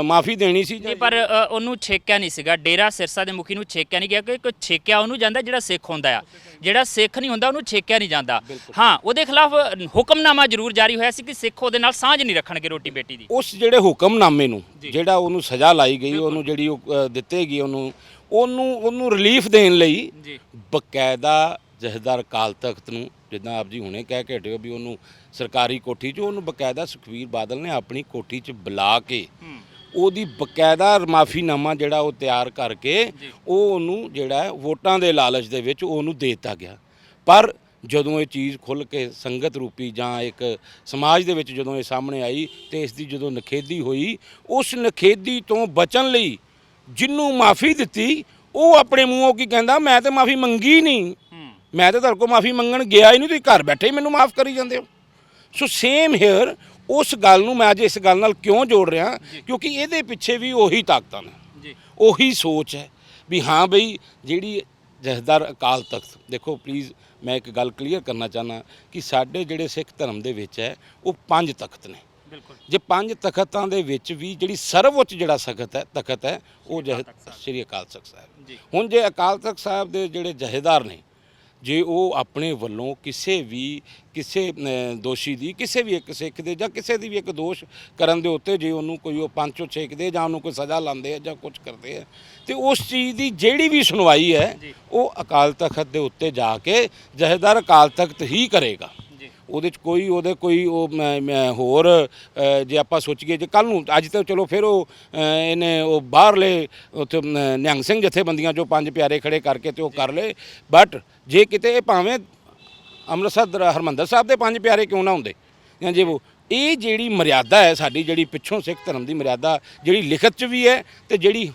ਮਾਫੀ ਦੇਣੀ ਸੀ ਨਹੀਂ ਪਰ ਉਹਨੂੰ ਛੇਕਿਆ ਨਹੀਂ ਸੀਗਾ, ਡੇਰਾ ਸਿਰਸਾ ਦੇ ਮੁਖੀ ਨੂੰ ਛੇਕਿਆ ਨਹੀਂ ਗਿਆ ਕਿ ਕੋਈ ਛੇਕਿਆ ਉਹਨੂੰ ਜਾਂਦਾ ਜਿਹੜਾ ਸਿੱਖ ਹੁੰਦਾ ਆ, ਜਿਹੜਾ ਸਿੱਖ ਨਹੀਂ ਹੁੰਦਾ ਉਹਨੂੰ ਛੇਕਿਆ ਨਹੀਂ ਜਾਂਦਾ। ਹਾਂ, ਉਹਦੇ ਖਿਲਾਫ ਹੁਕਮਨਾਮਾ ਜ਼ਰੂਰ ਜਾਰੀ ਹੋਇਆ ਸੀ ਕਿ ਸਿੱਖ ਉਹਦੇ ਨਾਲ ਸਾਂਝ ਨਹੀਂ ਰੱਖਣਗੇ ਰੋਟੀ ਬੇਟੀ ਦੀ। ਉਸ ਜਿਹੜੇ ਹੁਕਮਨਾਮੇ ਨੂੰ ਜਿਹੜਾ ਉਹਨੂੰ ਸਜ਼ਾ ਲਾਈ ਗਈ, ਉਹਨੂੰ ਜਿਹੜੀ ਉਹ ਦਿੱਤੇ ਗਈ, ਉਹਨੂੰ ਰਿਲੀਫ ਦੇਣ ਲਈ ਬਕਾਇਦਾ ਜਥੇਦਾਰ ਅਕਾਲ ਤਖਤ ਨੂੰ, ਜਿੱਦਾਂ ਆਪ ਜੀ ਹੁਣੇ ਕਹਿ ਕੇ ਹਟੇ ਹੋ ਵੀ ਉਹਨੂੰ ਸਰਕਾਰੀ ਕੋਠੀ 'ਚ, ਉਹਨੂੰ ਬਕਾਇਦਾ ਸੁਖਬੀਰ ਬਾਦਲ ਨੇ ਆਪਣੀ ਕੋਠੀ 'ਚ ਬੁਲਾ ਕੇ ਉਹਦੀ ਬਕਾਇਦਾ ਮਾਫੀਨਾਮਾ ਜਿਹੜਾ ਉਹ ਤਿਆਰ ਕਰਕੇ ਉਹ ਉਹਨੂੰ ਜਿਹੜਾ ਵੋਟਾਂ ਦੇ ਲਾਲਚ ਦੇ ਵਿੱਚ ਉਹਨੂੰ ਦੇ ਦਿੱਤਾ ਗਿਆ। ਪਰ ਜਦੋਂ ਇਹ ਚੀਜ਼ ਖੁੱਲ੍ਹ ਕੇ ਸੰਗਤ ਰੂਪੀ ਜਾਂ ਇੱਕ ਸਮਾਜ ਦੇ ਵਿੱਚ ਜਦੋਂ ਇਹ ਸਾਹਮਣੇ ਆਈ ਤੇ ਇਸ ਦੀ ਜਦੋਂ ਨਿਖੇਧੀ ਹੋਈ, ਉਸ ਨਿਖੇਧੀ ਤੋਂ ਬਚਣ ਲਈ ਜਿਹਨੂੰ ਮਾਫੀ ਦਿੱਤੀ ਉਹ ਆਪਣੇ ਮੂੰਹੋਂ ਕੀ ਕਹਿੰਦਾ, ਮੈਂ ਤਾਂ ਮਾਫੀ ਮੰਗੀ ਨਹੀਂ, ਮੈਂ ਤਾਂ ਤੁਹਾਡੇ ਕੋਲ ਮਾਫੀ ਮੰਗਣ ਗਿਆ ਹੀ ਨਹੀਂ, ਤੁਸੀਂ ਘਰ ਬੈਠੇ ਹੀ ਮੈਨੂੰ ਮਾਫ ਕਰੀ ਜਾਂਦੇ ਹੋ। ਸੋ ਸੇਮ ਹੇਅਰ ਉਸ ਗੱਲ ਨੂੰ ਮੈਂ ਅੱਜ ਇਸ ਗੱਲ ਨਾਲ ਕਿਉਂ ਜੋੜ ਰਿਹਾ, ਕਿਉਂਕਿ ਇਹਦੇ ਪਿੱਛੇ ਵੀ ਉਹੀ ਤਾਕਤਾਂ ਨੇ, ਉਹੀ ਸੋਚ ਹੈ ਵੀ ਹਾਂ ਬਈ ਜਿਹੜੀ ਜਥੇਦਾਰ ਅਕਾਲ ਤਖਤ, ਦੇਖੋ ਪਲੀਜ਼ ਮੈਂ ਇੱਕ ਗੱਲ ਕਲੀਅਰ ਕਰਨਾ ਚਾਹੁੰਦਾ ਕਿ ਸਾਡੇ ਜਿਹੜੇ ਸਿੱਖ ਧਰਮ ਦੇ ਵਿੱਚ ਹੈ ਉਹ 5 ਤਖਤ ਨੇ। ਜੇ 5 ਤਖਤਾਂ ਦੇ ਵਿੱਚ ਵੀ ਜਿਹੜੀ ਸਰਵਉੱਚ ਜਿਹੜਾ ਤਖਤ ਹੈ ਉਹ ਸ਼੍ਰੀ ਅਕਾਲ ਤਖਤ ਸਾਹਿਬ। ਹੁਣ ਜੇ ਅਕਾਲ ਤਖਤ ਸਾਹਿਬ ਦੇ ਜਿਹੜੇ ਜਥੇਦਾਰ ਨੇ, ਜੇ ਉਹ ਆਪਣੇ ਵੱਲੋਂ ਕਿਸੇ ਦੋਸ਼ੀ ਦੀ, ਕਿਸੇ ਵੀ ਇੱਕ ਸਿੱਖ ਦੇ ਜਾਂ ਕਿਸੇ ਦੀ ਵੀ ਇੱਕ ਦੋਸ਼ ਕਰਨ ਦੇ ਉੱਤੇ ਜੇ ਉਹਨੂੰ ਕੋਈ ਉਹ ਪੰਚੋਂ ਛੇਕਦੇ ਜਾਂ ਉਹਨੂੰ ਕੋਈ ਸਜ਼ਾ ਲਾਉਂਦੇ ਆ ਜਾਂ ਕੁਝ ਕਰਦੇ ਆ, ਤੇ ਉਸ ਚੀਜ਼ ਦੀ ਜਿਹੜੀ ਵੀ ਸੁਣਵਾਈ ਹੈ ਉਹ ਅਕਾਲ ਤਖਤ ਦੇ ਉੱਤੇ ਜਾ ਕੇ ਜਥੇਦਾਰ ਅਕਾਲ ਤਖਤ ਹੀ ਕਰੇਗਾ। ਉਹਦੇ 'ਚ ਕੋਈ ਹੋਰ ਜੇ ਆਪਾਂ ਸੋਚੀਏ ਜੇ ਕੱਲ੍ਹ ਨੂੰ, ਅੱਜ ਤਾਂ ਚਲੋ ਫਿਰ ਇਹਨੇ ਉਹ ਬਾਹਰਲੇ ਉੱਥੇ ਨਿਹੰਗ ਸਿੰਘ ਜਥੇਬੰਦੀਆਂ ਜੋ 5 ਪਿਆਰੇ ਖੜੇ ਕਰਕੇ ਤੇ ਉਹ ਕਰ ਲਏ, ਬਟ ਜੇ ਕਿਤੇ ਭਾਵੇਂ ਅੰਮ੍ਰਿਤਸਰ ਹਰਿਮੰਦਰ ਸਾਹਿਬ ਦੇ 5 ਪਿਆਰੇ ਕਿਉਂ ਨਾ ਹੁੰਦੇ ਜਾਂ ਜੇ ਉਹ ਇਹ ਜਿਹੜੀ ਮਰਿਆਦਾ ਹੈ ਸਾਡੀ, ਜਿਹੜੀ ਪਿੱਛੋਂ ਸਿੱਖ ਧਰਮ ਦੀ ਮਰਿਆਦਾ ਜਿਹੜੀ ਲਿਖਤ 'ਚ ਵੀ ਹੈ ਤੇ ਜਿਹੜੀ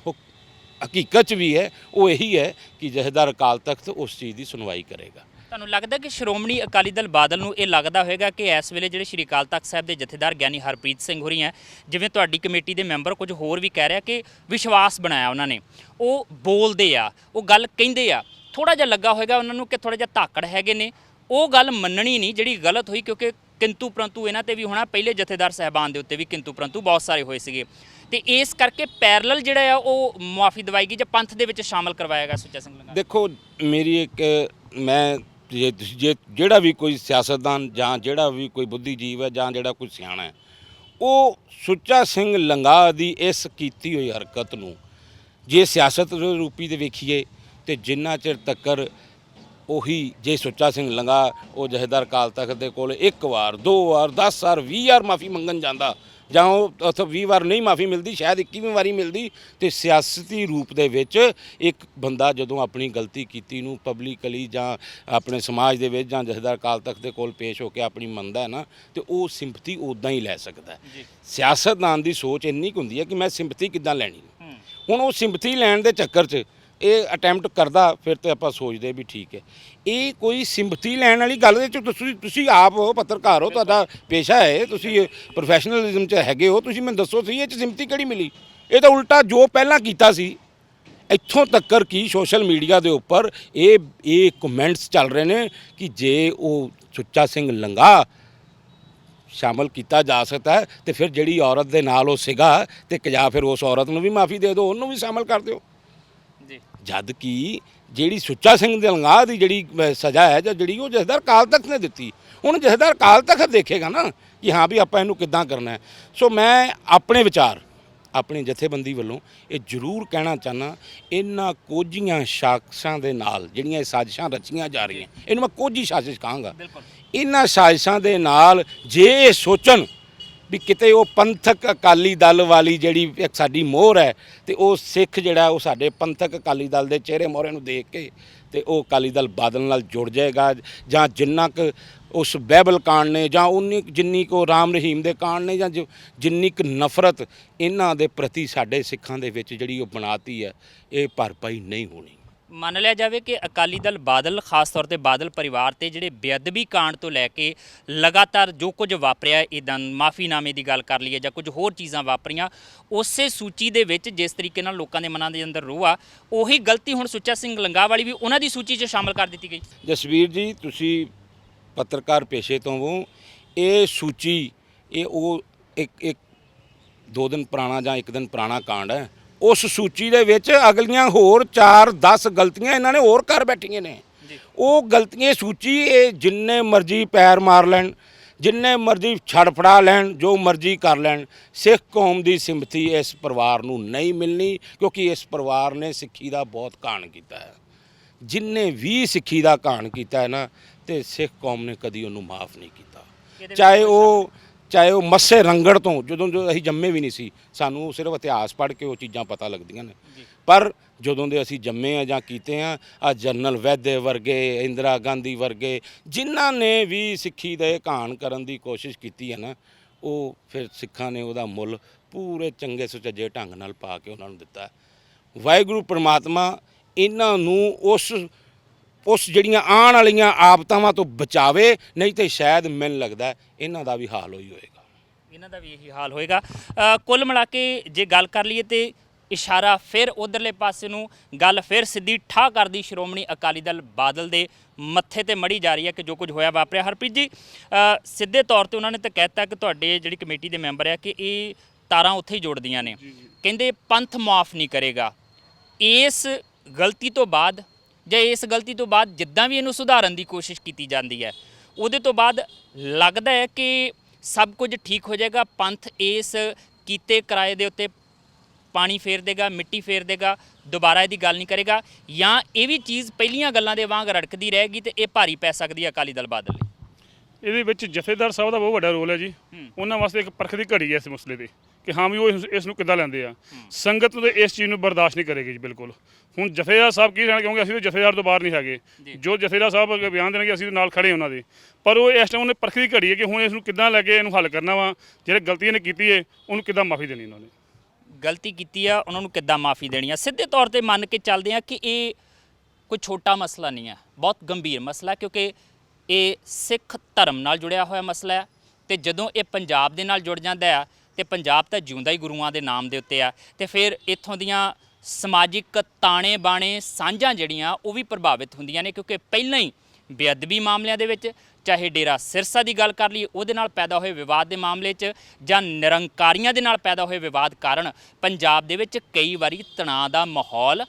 ਹਕੀਕਤ 'ਚ ਵੀ ਹੈ, ਉਹ ਇਹੀ ਹੈ ਕਿ ਜਥੇਦਾਰ ਅਕਾਲ ਤਖਤ ਉਸ ਚੀਜ਼ ਦੀ ਸੁਣਵਾਈ ਕਰੇਗਾ। ਤੁਹਾਨੂੰ ਲੱਗਦਾ ਕਿ ਸ਼੍ਰੋਮਣੀ ਅਕਾਲੀ ਦਲ ਬਾਦਲ ਨੂੰ ਇਹ ਲੱਗਦਾ ਹੋਵੇਗਾ ਕਿ ਇਸ ਵੇਲੇ ਜਿਹੜੇ ਸ਼੍ਰੀ ਅਕਾਲ ਤਖਤ ਸਾਹਿਬ ਦੇ ਜਥੇਦਾਰ ਗਿਆਨੀ ਹਰਪ੍ਰੀਤ ਸਿੰਘ ਹੋਰੀ ਹੈ, ਜਿਵੇਂ ਤੁਹਾਡੀ ਕਮੇਟੀ ਦੇ ਮੈਂਬਰ ਕੁਝ ਹੋਰ ਵੀ ਕਹਿ ਰਿਹਾ ਕਿ ਵਿਸ਼ਵਾਸ ਬਣਾਇਆ ਉਹਨਾਂ ਨੇ, ਉਹ ਬੋਲਦੇ ਆ, ਉਹ ਗੱਲ ਕਹਿੰਦੇ ਆ, ਥੋੜਾ ਜਿਹਾ ਲੱਗਾ ਹੋਵੇਗਾ ਉਹਨਾਂ ਨੂੰ ਕਿ ਥੋੜਾ ਜਿਹਾ ਧਾਕੜ ਹੈਗੇ ਨੇ, ਉਹ ਗੱਲ ਮੰਨਣੀ ਨਹੀਂ ਜਿਹੜੀ ਗਲਤ ਹੋਈ, ਕਿਉਂਕਿ ਕਿੰਤੂ ਪ੍ਰੰਤੂ ਇਹਨਾਂ ਤੇ ਵੀ ਹੋਣਾ, ਪਹਿਲੇ ਜਥੇਦਾਰ ਸਾਹਿਬਾਨ ਦੇ ਉੱਤੇ ਵੀ ਕਿੰਤੂ ਪ੍ਰੰਤੂ ਬਹੁਤ ਸਾਰੇ ਹੋਏ ਸੀਗੇ, ਤੇ ਇਸ ਕਰਕੇ ਪੈਰਲਲ ਜਿਹੜਾ ਆ ਉਹ ਮੁਆਫੀ ਦਵਾਈ ਗਈ ਜਾਂ ਪੰਥ ਦੇ ਵਿੱਚ ਸ਼ਾਮਲ ਕਰਵਾਇਆ ਗਿਆ ਸੁੱਚਾ ਸਿੰਘ ਲੰਗਾਹ। ਦੇਖੋ ਮੇਰੀ ਮੈਂ ਜੇ ਜਿਹੜਾ ਵੀ ਕੋਈ ਸਿਆਸਤਦਾਨ ਜਾਂ ਜਿਹੜਾ ਵੀ ਕੋਈ ਬੁੱਧੀਜੀਵ ਹੈ ਜਾਂ ਜਿਹੜਾ ਕੋਈ ਸਿਆਣਾ ਹੈ, ਉਹ ਸੁੱਚਾ ਸਿੰਘ ਲੰਗਾਹ ਦੀ ਇਸ ਕੀਤੀ ਹੋਈ ਹਰਕਤ ਨੂੰ ਜੇ ਸਿਆਸਤ ਰੂਪੀ ਦੇ ਵੇਖੀਏ ਤੇ ਜਿੰਨਾ ਚਿਰ ਤੱਕਰ ਉਹੀ ਜੇ ਸੁੱਚਾ ਸਿੰਘ ਲੰਗਾਹ ਉਹ ਜਥੇਦਾਰ ਅਕਾਲ ਤਖਤ ਦੇ ਕੋਲ 1 ਵਾਰ 2 ਵਾਰ 10 ਵਾਰ 20 ਵਾਰ ਮਾਫੀ ਮੰਗਣ ਜਾਂਦਾ ਜਾਂ ਉਹ ਉੱਥੇ 20 ਵਾਰ ਨਹੀਂ ਮਾਫੀ ਮਿਲਦੀ, ਸ਼ਾਇਦ 21ਵੀਂ ਵਾਰੀ ਮਿਲਦੀ, ਤੇ ਸਿਆਸਤੀ ਰੂਪ ਦੇ ਵਿੱਚ ਇੱਕ ਬੰਦਾ ਜਦੋਂ ਆਪਣੀ ਗਲਤੀ ਕੀਤੀ ਨੂੰ ਪਬਲਿਕਲੀ ਜਾਂ ਆਪਣੇ ਸਮਾਜ ਦੇ ਵਿੱਚ ਜਾਂ ਜਥੇਦਾਰ ਅਕਾਲ ਤਖਤ ਦੇ ਕੋਲ ਪੇਸ਼ ਹੋ ਕੇ ਆਪਣੀ ਮੰਨਦਾ ਹੈ ਨਾ, ਤੇ ਉਹ ਸਿੰਪਥੀ ਉੱਦਾਂ ਹੀ ਲੈ ਸਕਦਾ ਹੈ। ਸਿਆਸਤਦਾਨ ਦੀ ਸੋਚ ਇੰਨੀ ਕੁ ਹੁੰਦੀ ਹੈ ਕਿ ਮੈਂ ਸਿੰਪਥੀ ਕਿੱਦਾਂ ਲੈਣੀ। ਹੁਣ ਉਹ ਸਿੰਪਥੀ ਲੈਣ ਦੇ ਚੱਕਰ 'ਚ ਇਹ ਅਟੈਂਪਟ ਕਰਦਾ, ਫਿਰ ਤੇ ਆਪਾਂ ਸੋਚਦੇ ਵੀ ਠੀਕ ਹੈ, ਇਹ ਕੋਈ ਸਿੰਪਥੀ ਲੈਣ ਵਾਲੀ ਗੱਲ ਦੇ 'ਚ ਤੁਸੀਂ ਆਪ ਪੱਤਰਕਾਰ ਹੋ, ਤੁਹਾਡਾ ਪੇਸ਼ਾ ਹੈ, ਤੁਸੀਂ ਪ੍ਰੋਫੈਸ਼ਨਲਿਜ਼ਮ 'ਚ ਹੈਗੇ ਹੋ, ਤੁਸੀਂ ਮੈਨੂੰ ਦੱਸੋ ਸਹੀ ਇਹ 'ਚ ਸਿੰਪਥੀ ਕਿਹੜੀ ਮਿਲੀ? ਇਹ ਤਾਂ ਉਲਟਾ ਜੋ ਪਹਿਲਾਂ ਕੀਤਾ ਸੀ, ਇੱਥੋਂ ਤੱਕਰ ਕਿ ਸੋਸ਼ਲ ਮੀਡੀਆ ਦੇ ਉੱਪਰ ਇਹ ਕਮੈਂਟਸ ਚੱਲ ਰਹੇ ਨੇ ਕਿ ਜੇ ਉਹ ਸੁੱਚਾ ਸਿੰਘ ਲੰਗਾਹ ਸ਼ਾਮਲ ਕੀਤਾ ਜਾ ਸਕਦਾ ਹੈ ਤੇ ਫਿਰ ਜਿਹੜੀ ਔਰਤ ਦੇ ਨਾਲ ਉਹ ਸੀਗਾ ਤੇ ਜਾਂ ਫਿਰ ਉਸ ਔਰਤ ਨੂੰ ਵੀ ਮਾਫੀ ਦੇ ਦਿਓ, ਉਹਨੂੰ ਵੀ ਸ਼ਾਮਲ ਕਰ ਦਿਓ। ਜਦ ਕਿ ਜਿਹੜੀ ਸੁੱਚਾ ਸਿੰਘ ਦੇ ਲੰਗਾਹ ਦੀ ਜਿਹੜੀ ਸਜ਼ਾ ਹੈ ਜਾਂ ਜਿਹੜੀ ਉਹ ਜਥੇਦਾਰ ਅਕਾਲ ਤਖਤ ਨੇ ਦਿੱਤੀ, ਹੁਣ ਜਥੇਦਾਰ ਅਕਾਲ ਤਖਤ ਦੇਖੇਗਾ ਨਾ ਕਿ ਹਾਂ ਵੀ ਆਪਾਂ ਇਹਨੂੰ ਕਿੱਦਾਂ ਕਰਨਾ ਹੈ। ਸੋ ਮੈਂ ਆਪਣੇ ਵਿਚਾਰ ਆਪਣੀ ਜਥੇਬੰਦੀ ਵੱਲੋਂ ਇਹ ਜ਼ਰੂਰ ਕਹਿਣਾ ਚਾਹੁੰਦਾ, ਇਹਨਾਂ ਕੋਝੀਆਂ ਸਾਜ਼ਿਸ਼ਾਂ ਦੇ ਨਾਲ ਜਿਹੜੀਆਂ ਇਹ ਸਾਜ਼ਿਸ਼ਾਂ ਰਚੀਆਂ ਜਾ ਰਹੀਆਂ, ਇਹਨੂੰ ਮੈਂ ਕੋਝੀ ਸਾਜ਼ਿਸ਼ ਕਹਾਂਗਾ, ਇਹਨਾਂ ਸਾਜ਼ਿਸ਼ਾਂ ਦੇ ਨਾਲ ਜੇ ਇਹ ਸੋਚਣ ਵੀ ਕਿਤੇ ਉਹ ਪੰਥਕ ਅਕਾਲੀ ਦਲ ਵਾਲੀ ਜਿਹੜੀ ਇੱਕ ਸਾਡੀ ਮੋਹਰ ਹੈ ਤੇ ਉਹ ਸਿੱਖ ਜਿਹੜਾ ਉਹ ਸਾਡੇ ਪੰਥਕ ਅਕਾਲੀ ਦਲ ਦੇ ਚਿਹਰੇ ਮੋਹਰੇ ਨੂੰ ਦੇਖ ਕੇ ਤੇ ਉਹ ਅਕਾਲੀ ਦਲ ਬਾਦਲ ਨਾਲ ਜੁੜ ਜਾਏਗਾ, ਜਾਂ ਜਿੰਨਾ ਕੁ ਉਸ ਬਾਈਬਲ ਕਾਂਡ ਨੇ ਜਾਂ ਜਿੰਨੀ ਕੁ ਰਾਮ ਰਹੀਮ ਦੇ ਕਾਂਡ ਨੇ ਜਾਂ ਜਿੰਨੀ ਕੁ ਨਫ਼ਰਤ ਇਹਨਾਂ ਦੇ ਪ੍ਰਤੀ ਸਾਡੇ ਸਿੱਖਾਂ ਦੇ ਵਿੱਚ ਜਿਹੜੀ ਉਹ ਬਣਾਤੀ ਹੈ, ਇਹ ਭਰਪਾਈ ਨਹੀਂ ਹੋਣੀ। ਮੰਨ ਲਿਆ ਜਾਵੇ ਕਿ ਅਕਾਲੀ ਦਲ ਬਾਦਲ, ਖਾਸ ਤੌਰ ਤੇ ਬਾਦਲ ਪਰਿਵਾਰ ਤੇ ਜਿਹੜੇ ਬੇਅਦਬੀ ਕਾਂਡ ਤੋਂ ਲੈ ਕੇ ਲਗਾਤਾਰ ਜੋ ਕੁਝ ਵਾਪਰਿਆ, ਇੱਦਾਂ ਮਾਫੀਨਾਮੇ ਦੀ ਗੱਲ ਕਰ ਲਈਏ ਜਾਂ ਕੁਝ ਹੋਰ ਚੀਜ਼ਾਂ ਵਾਪਰੀਆਂ, ਉਸੇ ਸੂਚੀ ਦੇ ਵਿੱਚ ਜਿਸ ਤਰੀਕੇ ਨਾਲ ਲੋਕਾਂ ਦੇ ਮਨਾਂ ਦੇ ਅੰਦਰ ਰੋਹ ਆ, ਉਹੀ ਗਲਤੀ ਹੁਣ ਸੁੱਚਾ ਸਿੰਘ ਲੰਗਾਹ ਵਾਲੀ ਵੀ ਉਹਨਾਂ ਦੀ ਸੂਚੀ 'ਚ ਸ਼ਾਮਲ ਕਰ ਦਿੱਤੀ ਗਈ। ਜਸਵੀਰ ਜੀ, ਤੁਸੀਂ ਪੱਤਰਕਾਰ ਪੇਸ਼ੇ ਤੋਂ ਹੋ, ਇਹ ਸੂਚੀ ਇਹ ਉਹ ਇੱਕ 2 ਦਿਨ ਪੁਰਾਣਾ ਜਾਂ 1 ਦਿਨ ਪੁਰਾਣਾ ਕਾਂਡ ਹੈ। ਉਸ ਸੂਚੀ ਦੇ ਵਿੱਚ ਅਗਲੀਆਂ ਹੋਰ 4-10 ਗਲਤੀਆਂ ਇਹਨਾਂ ਨੇ ਹੋਰ ਕਰ ਬੈਠੀਆਂ ਨੇ। ਉਹ ਗਲਤੀਆਂ ਸੂਚੀ ਇਹ ਜਿੰਨੇ ਮਰਜ਼ੀ ਪੈਰ ਮਾਰ ਲੈਣ, ਜਿੰਨੇ ਮਰਜ਼ੀ ਛੜਫੜਾ ਲੈਣ, ਜੋ ਮਰਜ਼ੀ ਕਰ ਲੈਣ, ਸਿੱਖ ਕੌਮ ਦੀ ਸਿੰਪਥੀ ਇਸ ਪਰਿਵਾਰ ਨੂੰ ਨਹੀਂ ਮਿਲਣੀ, ਕਿਉਂਕਿ ਇਸ ਪਰਿਵਾਰ ਨੇ ਸਿੱਖੀ ਦਾ ਬਹੁਤ ਘਾਣ ਕੀਤਾ ਹੈ। ਜਿੰਨੇ ਵੀ ਸਿੱਖੀ ਦਾ ਘਾਣ ਕੀਤਾ ਹੈ ਨਾ, ਤੇ ਸਿੱਖ ਕੌਮ ਨੇ ਕਦੀ ਉਹਨੂੰ ਮਾਫ ਨਹੀਂ ਕੀਤਾ। ਚਾਹੇ ਉਹ ਮੱਸੇ ਰੰਗੜ ਤੋਂ ਜਦੋਂ ਅਸੀਂ ਜੰਮੇ ਵੀ ਨਹੀਂ ਸੀ, ਸਾਨੂੰ ਸਿਰਫ ਇਤਿਹਾਸ ਪੜ੍ਹ ਕੇ ਉਹ ਚੀਜ਼ਾਂ ਪਤਾ ਲੱਗਦੀਆਂ ਨੇ, ਪਰ ਜਦੋਂ ਦੇ ਅਸੀਂ ਜੰਮੇ ਆ ਜਾਂ ਕੀਤੇ ਆ ਜਨਰਲ ਵੈਦੇ ਵਰਗੇ, ਇੰਦਰਾ ਗਾਂਧੀ ਵਰਗੇ ਜਿਨ੍ਹਾਂ ਨੇ ਵੀ ਸਿੱਖੀ ਦੇ ਘਾਣ ਕਰਨ ਦੀ ਕੋਸ਼ਿਸ਼ ਕੀਤੀ ਹੈ ਨਾ, ਉਹ ਫਿਰ ਸਿੱਖਾਂ ਨੇ ਉਹਦਾ ਮੁੱਲ ਪੂਰੇ ਚੰਗੇ ਸੁਚੱਜੇ ਢੰਗ ਨਾਲ ਪਾ ਕੇ ਉਹਨਾਂ ਨੂੰ ਦਿੱਤਾ। ਵਾਹਿਗੁਰੂ ਪ੍ਰਮਾਤਮਾ ਇਹਨਾਂ ਨੂੰ ਉਸ ਜਿਹੜੀਆਂ ਆਉਣ ਵਾਲੀਆਂ ਆਫਤਾਵਾਂ ਤੋਂ ਬਚਾਵੇ, ਨਹੀਂ ਤੇ ਸ਼ਾਇਦ ਮੈਨੂੰ ਲੱਗਦਾ ਇਹਨਾਂ ਦਾ ਵੀ ਹਾਲ ਹੋਈ ਹੋਏਗਾ। ਇਹਨਾਂ ਦਾ ਵੀ ਇਹੀ ਹਾਲ ਹੋਏਗਾ। ਕੁੱਲ ਮਿਲਾ ਕੇ ਜੇ ਗੱਲ ਕਰ ਲਈਏ ਤੇ ਇਸ਼ਾਰਾ ਫਿਰ ਉਧਰਲੇ ਪਾਸੇ ਨੂੰ ਗੱਲ ਫਿਰ ਸਿੱਧੀ ਠਾਹ ਕਰਦੀ ਸ਼੍ਰੋਮਣੀ ਅਕਾਲੀ ਦਲ ਬਾਦਲ ਦੇ ਮੱਥੇ ਤੇ ਮੜੀ ਜਾ ਰਹੀ ਹੈ ਕਿ ਜੋ ਕੁਝ ਹੋਇਆ ਵਾਪਰਿਆ। ਹਰਪ੍ਰੀਤ ਜੀ, ਸਿੱਧੇ ਤੌਰ ਤੇ ਉਹਨਾਂ ਨੇ ਤਾਂ ਕਹਿਤਾ ਕਿ ਤੁਹਾਡੇ ਜਿਹੜੀ ਕਮੇਟੀ ਦੇ ਮੈਂਬਰ ਆ ਕਿ ਇਹ ਤਾਰਾਂ ਉੱਥੇ ਹੀ ਜੋੜਦੀਆਂ ਨੇ। ਕਹਿੰਦੇ ਪੰਥ ਮਾਫ ਨਹੀਂ ਕਰੇਗਾ। ਇਸ ਗਲਤੀ ਤੋਂ ਬਾਅਦ ਜਾਂ ਇਸ ਗਲਤੀ ਤੋਂ ਬਾਅਦ ਜਿੱਦਾਂ ਵੀ ਇਹਨੂੰ ਸੁਧਾਰਨ ਦੀ ਕੋਸ਼ਿਸ਼ ਕੀਤੀ ਜਾਂਦੀ ਹੈ, ਉਹਦੇ ਤੋਂ ਬਾਅਦ ਲੱਗਦਾ ਹੈ ਕਿ ਸਭ ਕੁਝ ਠੀਕ ਹੋ ਜਾਏਗਾ। ਪੰਥ ਇਸ ਕੀਤੇ ਕਿਰਾਏ ਦੇ ਉੱਤੇ ਪਾਣੀ ਫੇਰ ਦੇਗਾ, ਮਿੱਟੀ ਫੇਰ ਦੇਗਾ, ਦੁਬਾਰਾ ਇਹਦੀ ਗੱਲ ਨਹੀਂ ਕਰੇਗਾ, ਜਾਂ ਇਹ ਵੀ ਚੀਜ਼ ਪਹਿਲੀਆਂ ਗੱਲਾਂ ਦੇ ਵਾਂਗ ਰੜਕਦੀ ਰਹੇਗੀ ਤੇ ਇਹ ਭਾਰੀ ਪੈ ਸਕਦੀ ਹੈ ਅਕਾਲੀ ਦਲ ਬਾਦਲ ਲਈ। ਇਹਦੇ ਵਿੱਚ ਜਥੇਦਾਰ ਸਾਹਿਬ ਦਾ ਬਹੁਤ ਵੱਡਾ ਰੋਲ ਹੈ ਜੀ। ਉਹਨਾਂ ਵਾਸਤੇ ਇੱਕ ਪਰਖ ਦੀ ਘੜੀ ਹੈ ਇਸ ਮਸਲੇ ਤੇ ਕਿ ਹਾਂ ਵੀ ਉਹ ਇਸ ਨੂੰ ਕਿੱਦਾਂ ਲੈਂਦੇ ਆ। ਸੰਗਤ ਨੂੰ ਇਸ ਚੀਜ਼ ਨੂੰ ਬਰਦਾਸ਼ਤ ਨਹੀਂ ਕਰੇਗੀ ਜੀ ਬਿਲਕੁਲ। ਹੁਣ ਜਥੇਦਾਰ ਸਾਹਿਬ ਕੀ ਕਹਿਣਾ, ਕਿਉਂਕਿ ਅਸੀਂ ਤਾਂ ਜਥੇਦਾਰ ਤੋਂ ਬਾਹਰ ਨਹੀਂ ਹੈਗੇ। ਜੋ ਜਥੇਦਾਰ ਸਾਹਿਬ ਅੱਗੇ ਬਿਆਨ ਦੇਣਗੇ ਅਸੀਂ ਨਾਲ ਖੜੇ ਉਹਨਾਂ ਦੇ, ਪਰ ਉਹ ਇਸ ਟਾਈਮ ਉਹਨੇ ਪਰਖ ਦੀ ਘੜੀ ਹੈ ਕਿ ਹੁਣ ਇਸ ਨੂੰ ਕਿੱਦਾਂ ਲੈ ਕੇ ਇਹਨੂੰ ਹੱਲ ਕਰਨਾ ਵਾ। ਜਿਹੜੇ ਗਲਤੀਆਂ ਨੇ ਕੀਤੀ ਹੈ ਉਹਨੂੰ ਕਿੱਦਾਂ ਮਾਫੀ ਦੇਣੀ ਉਹਨਾਂ ਨੇ। ਗਲਤੀ ਕੀਤੀ ਆ ਉਹਨਾਂ ਨੂੰ ਕਿੱਦਾਂ ਮਾਫੀ ਦੇਣੀ ਆ। ਸਿੱਧੇ ਤੌਰ ਤੇ ਮੰਨ ਕੇ ਚੱਲਦੇ ਆ ਕਿ ਇਹ ਕੋਈ ਛੋਟਾ ਮਸਲਾ ਨਹੀਂ ਹੈ, ਬਹੁਤ ਗੰਭੀਰ ਮਸਲਾ, ਕਿਉਂਕਿ ਇਹ ਸਿੱਖ ਧਰਮ ਨਾਲ ਜੁੜਿਆ ਹੋਇਆ ਮਸਲਾ ਹੈ। ਤੇ ਜਦੋਂ ਇਹ ਪੰਜਾਬ ਦੇ ਨਾਲ ਜੁੜ ਜਾਂਦਾ ਆ ਤੇ ਪੰਜਾਬ ਤਾਂ ਜਿਉਂਦਾ ਹੀ ਗੁਰੂਆਂ ਦੇ ਨਾਮ ਦੇ ਉੱਤੇ ਆ, ਤੇ ਫਿਰ ਇੱਥੋਂ ਦੀਆਂ ਸਮਾਜਿਕ ਤਾਣੇ ਬਾਣੇ ਸਾਂਝਾਂ ਜਿਹੜੀਆਂ ਉਹ ਵੀ ਪ੍ਰਭਾਵਿਤ ਹੁੰਦੀਆਂ ਨੇ, ਕਿਉਂਕਿ ਪਹਿਲਾਂ ਹੀ ਬੇਅਦਬੀ ਮਾਮਲਿਆਂ ਦੇ ਵਿੱਚ, ਚਾਹੇ ਡੇਰਾ ਸਿਰਸਾ ਦੀ ਗੱਲ ਕਰ ਲਈਏ ਉਹਦੇ ਨਾਲ ਪੈਦਾ ਹੋਏ ਵਿਵਾਦ ਦੇ ਮਾਮਲੇ 'ਚ, ਜਾਂ ਨਿਰੰਕਾਰੀਆਂ ਦੇ ਨਾਲ ਪੈਦਾ ਹੋਏ ਵਿਵਾਦ ਕਾਰਨ ਪੰਜਾਬ ਦੇ ਵਿੱਚ ਕਈ ਵਾਰੀ ਤਣਾਅ ਦਾ ਮਾਹੌਲ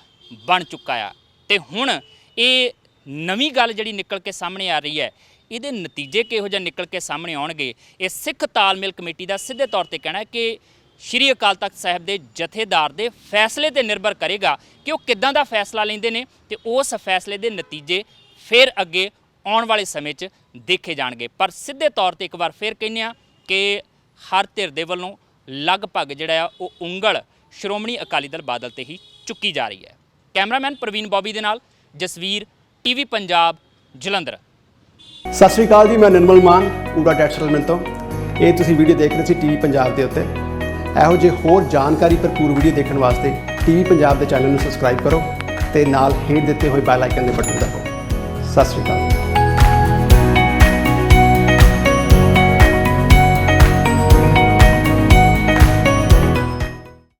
ਬਣ ਚੁੱਕਾ ਆ। ਤੇ ਹੁਣ ਇਹ ਨਵੀਂ ਗੱਲ ਜਿਹੜੀ ਨਿਕਲ ਕੇ ਸਾਹਮਣੇ ਆ ਰਹੀ ਹੈ, ਇਹਦੇ ਨਤੀਜੇ ਕਿਹੋ ਜਿਹਾ ਨਿਕਲ ਕੇ ਸਾਹਮਣੇ ਆਉਣਗੇ, ਇਹ ਸਿੱਖ ਤਾਲਮੇਲ ਕਮੇਟੀ ਦਾ ਸਿੱਧੇ ਤੌਰ ਤੇ ਕਹਿਣਾ ਹੈ ਕਿ ਸ਼੍ਰੀ ਅਕਾਲ ਤਖਤ ਸਾਹਿਬ ਦੇ ਜਥੇਦਾਰ ਦੇ ਫੈਸਲੇ ਤੇ ਨਿਰਭਰ ਕਰੇਗਾ ਕਿ ਉਹ ਕਿੱਦਾਂ ਦਾ ਫੈਸਲਾ ਲੈਂਦੇ ਨੇ, ਤੇ ਉਸ ਫੈਸਲੇ ਦੇ ਨਤੀਜੇ ਫਿਰ ਅੱਗੇ ਆਉਣ ਵਾਲੇ ਸਮੇਂ 'ਚ ਦੇਖੇ ਜਾਣਗੇ। ਪਰ ਸਿੱਧੇ ਤੌਰ ਤੇ ਇੱਕ ਵਾਰ ਫਿਰ ਕਹਿੰਦੇ ਆ ਕਿ ਹਰ ਧਿਰ ਦੇ ਵੱਲੋਂ ਲਗਭਗ ਜਿਹੜਾ ਆ ਉਹ ਉਂਗਲ ਸ਼੍ਰੋਮਣੀ ਅਕਾਲੀ ਦਲ ਬਾਦਲ ਤੇ ਹੀ ਚੁੱਕੀ ਜਾ ਰਹੀ ਹੈ। ਕੈਮਰਾਮੈਨ ਪ੍ਰਵੀਨ ਬੌਬੀ ਦੇ ਨਾਲ ਜਸਵੀਰ, ਟੀਵੀ ਪੰਜਾਬ, ਜਲੰਧਰ। ਸਤਿ ਸ਼੍ਰੀ ਅਕਾਲ ਜੀ, ਮੈਂ ਨਿਰਮਲ ਮਾਨ ਪੂਰਾ ਟੈਕਸਟਾਈਲ ਤੋਂ। ਇਹ ਤੁਸੀਂ ਵੀਡੀਓ ਦੇਖ ਰਹੇ ਸੀ ਟੀਵੀ ਪੰਜਾਬ ਦੇ ਉੱਤੇ। ਇਹੋ ਜਿਹੇ ਹੋਰ ਜਾਣਕਾਰੀ ਭਰਪੂਰ ਵੀਡੀਓ ਦੇਖਣ ਵਾਸਤੇ ਟੀਵੀ ਪੰਜਾਬ ਦੇ ਚੈਨਲ ਨੂੰ ਸਬਸਕ੍ਰਾਈਬ ਕਰੋ ਤੇ ਨਾਲ ਹੇਠ ਦਿੱਤੇ ਹੋਏ ਬੈਲ ਆਈਕਨ ਦੇ ਬਟਨ ਦਬਾਓ। ਸਤਿ ਸ਼੍ਰੀ ਅਕਾਲ।